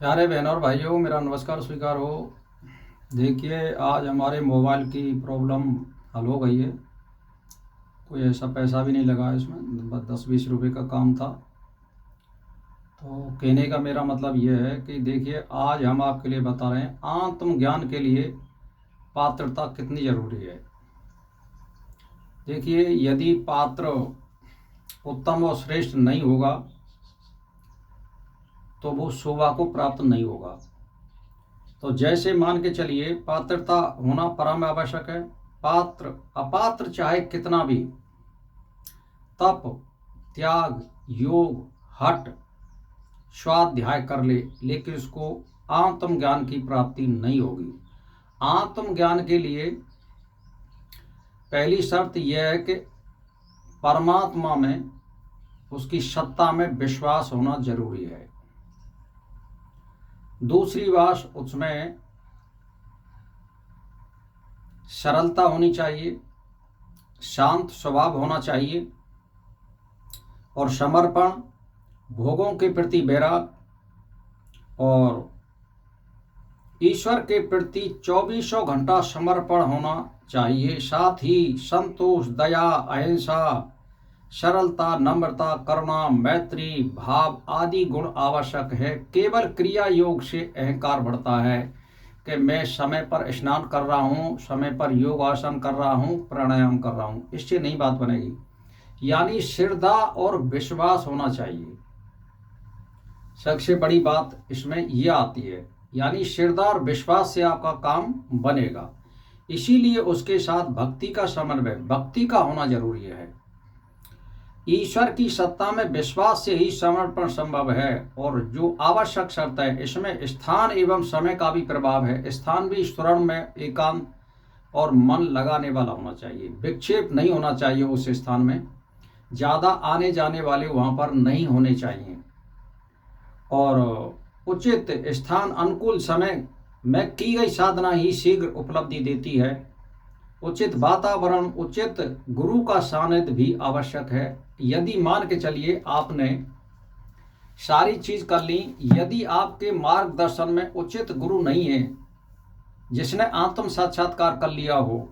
प्यारे बहनों और भाइयों, मेरा नमस्कार स्वीकार हो। देखिए, आज हमारे मोबाइल की प्रॉब्लम हल हो गई है। कोई ऐसा पैसा भी नहीं लगा इसमें, बस 10-20 रुपए का काम था। तो कहने का मेरा मतलब ये है कि देखिए, आज हम आपके लिए बता रहे हैं आत्मज्ञान के लिए पात्रता कितनी ज़रूरी है। देखिए, यदि पात्र उत्तम और श्रेष्ठ नहीं होगा तो वो शोभा को प्राप्त नहीं होगा। तो जैसे मान के चलिए, पात्रता होना परम आवश्यक है। पात्र अपात्र चाहे कितना भी तप, त्याग, योग, हठ, स्वाध्याय कर ले, लेकिन उसको आत्मज्ञान की प्राप्ति नहीं होगी। आत्मज्ञान के लिए पहली शर्त यह है कि परमात्मा में, उसकी सत्ता में विश्वास होना जरूरी है। दूसरी बात, उसमें सरलता होनी चाहिए, शांत स्वभाव होना चाहिए और समर्पण, भोगों के प्रति वैराग और ईश्वर के प्रति 24 घंटा समर्पण होना चाहिए। साथ ही संतोष, दया, अहिंसा, सरलता, नम्रता, करुणा, मैत्री भाव आदि गुण आवश्यक है। केवल क्रिया योग से अहंकार बढ़ता है कि मैं समय पर स्नान कर रहा हूँ, समय पर योग आसन कर रहा हूँ, प्राणायाम कर रहा हूँ, इससे नहीं बात बनेगी। यानी श्रद्धा और विश्वास होना चाहिए। सबसे बड़ी बात इसमें यह आती है, यानी श्रद्धा और विश्वास से आपका काम बनेगा। इसीलिए उसके साथ भक्ति का समन्वय, भक्ति का होना जरूरी है। ईश्वर की सत्ता में विश्वास से ही समर्पण संभव है। और जो आवश्यक शर्त है, इसमें स्थान एवं समय का भी प्रभाव है। स्थान भी स्वर्ण में एकांत और मन लगाने वाला होना चाहिए। विक्षेप नहीं होना चाहिए उस स्थान में, ज़्यादा आने जाने वाले वहाँ पर नहीं होने चाहिए। और उचित स्थान, अनुकूल समय में की गई साधना ही शीघ्र उपलब्धि देती है। उचित वातावरण, उचित गुरु का सानिध्य भी आवश्यक है। यदि मान के चलिए आपने सारी चीज कर ली, यदि आपके मार्गदर्शन में उचित गुरु नहीं है, जिसने आत्म साक्षात्कार कर लिया हो,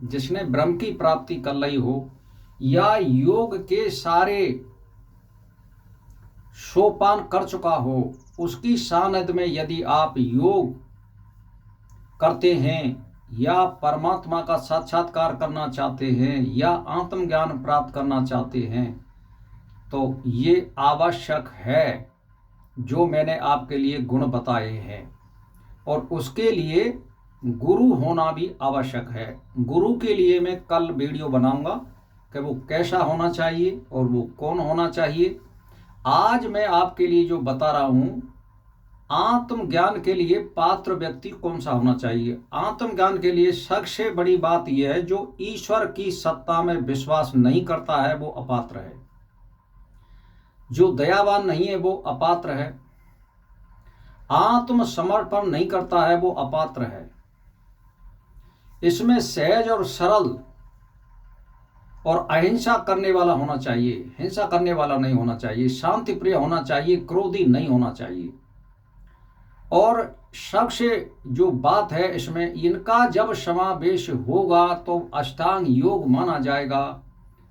जिसने ब्रह्म की प्राप्ति कर ली हो, या योग के सारे सोपान कर चुका हो, उसकी सानिध्य में यदि आप योग करते हैं या परमात्मा का साक्षात्कार करना चाहते हैं या आत्मज्ञान प्राप्त करना चाहते हैं, तो ये आवश्यक है जो मैंने आपके लिए गुण बताए हैं। और उसके लिए गुरु होना भी आवश्यक है। गुरु के लिए मैं कल वीडियो बनाऊंगा कि वो कैसा होना चाहिए और वो कौन होना चाहिए। आज मैं आपके लिए जो बता रहा हूं, आत्मज्ञान के लिए पात्र व्यक्ति कौन सा होना चाहिए। आत्मज्ञान के लिए सबसे बड़ी बात यह है, जो ईश्वर की सत्ता में विश्वास नहीं करता है वो अपात्र है। जो दयावान नहीं है वो अपात्र है। आत्म समर्पण नहीं करता है वो अपात्र है। इसमें सहज और सरल और अहिंसा करने वाला होना चाहिए, हिंसा करने वाला नहीं होना चाहिए। शांति प्रिय होना चाहिए, क्रोधी नहीं होना चाहिए। और सबसे जो बात है इसमें, इनका जब समावेश होगा तो अष्टांग योग माना जाएगा।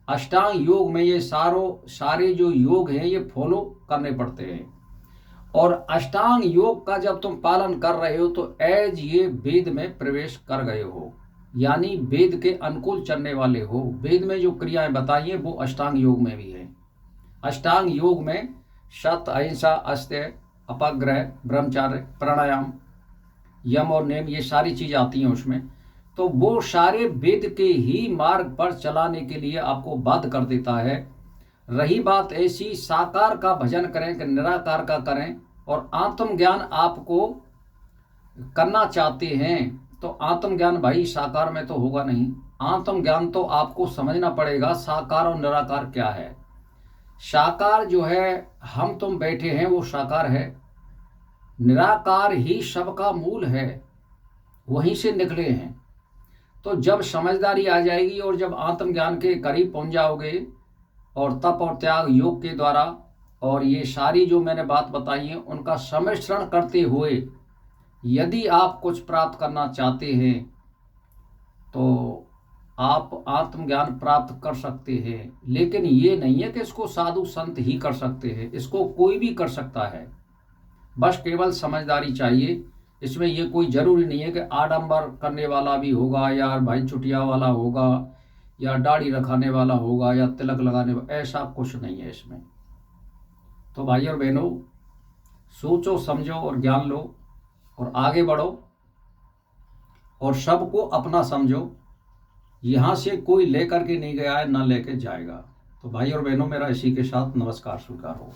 अष्टांग योग में ये सारे जो योग हैं ये फॉलो करने पड़ते हैं। और अष्टांग योग का जब तुम पालन कर रहे हो तो एज ये वेद में प्रवेश कर गए हो, यानी वेद के अनुकूल चलने वाले हो। वेद में जो क्रियाएं बताई हैं वो अष्टांग योग में भी है। अष्टांग योग में सत्य, अहिंसा, अस्त्य, अपग्रह, ब्रह्मचार्य, प्राणायाम, यम और नेम, ये सारी चीज आती हैं उसमें। तो वो सारे वेद के ही मार्ग पर चलाने के लिए आपको बाध्य कर देता है। रही बात ऐसी साकार का भजन करें कि निराकार का करें, और आत्मज्ञान आपको करना चाहते हैं तो आत्मज्ञान भाई साकार में तो होगा नहीं। आत्मज्ञान तो आपको समझना पड़ेगा साकार और निराकार क्या है। साकार जो है हम तुम बैठे हैं वो साकार है। निराकार ही सबका मूल है, वहीं से निकले हैं। तो जब समझदारी आ जाएगी और जब आत्मज्ञान के करीब पहुंच जाओगे और तप और त्याग योग के द्वारा और ये सारी जो मैंने बात बताई है उनका सम्मिश्रण करते हुए यदि आप कुछ प्राप्त करना चाहते हैं तो आप आत्मज्ञान प्राप्त कर सकते हैं। लेकिन ये नहीं है कि इसको साधु संत ही कर सकते हैं, इसको कोई भी कर सकता है, बस केवल समझदारी चाहिए। इसमें ये कोई ज़रूरी नहीं है कि आडंबर करने वाला भी होगा या भाई चुटिया वाला होगा या दाढ़ी रखाने वाला होगा या तिलक लगाने वाला, ऐसा कुछ नहीं है इसमें। तो भाई और बहनों, सोचो समझो और ज्ञान लो और आगे बढ़ो और सबको अपना समझो। यहाँ से कोई लेकर के नहीं गया है, ना लेके जाएगा। तो भाई और बहनों, मेरा इसी के साथ नमस्कार स्वीकार हो।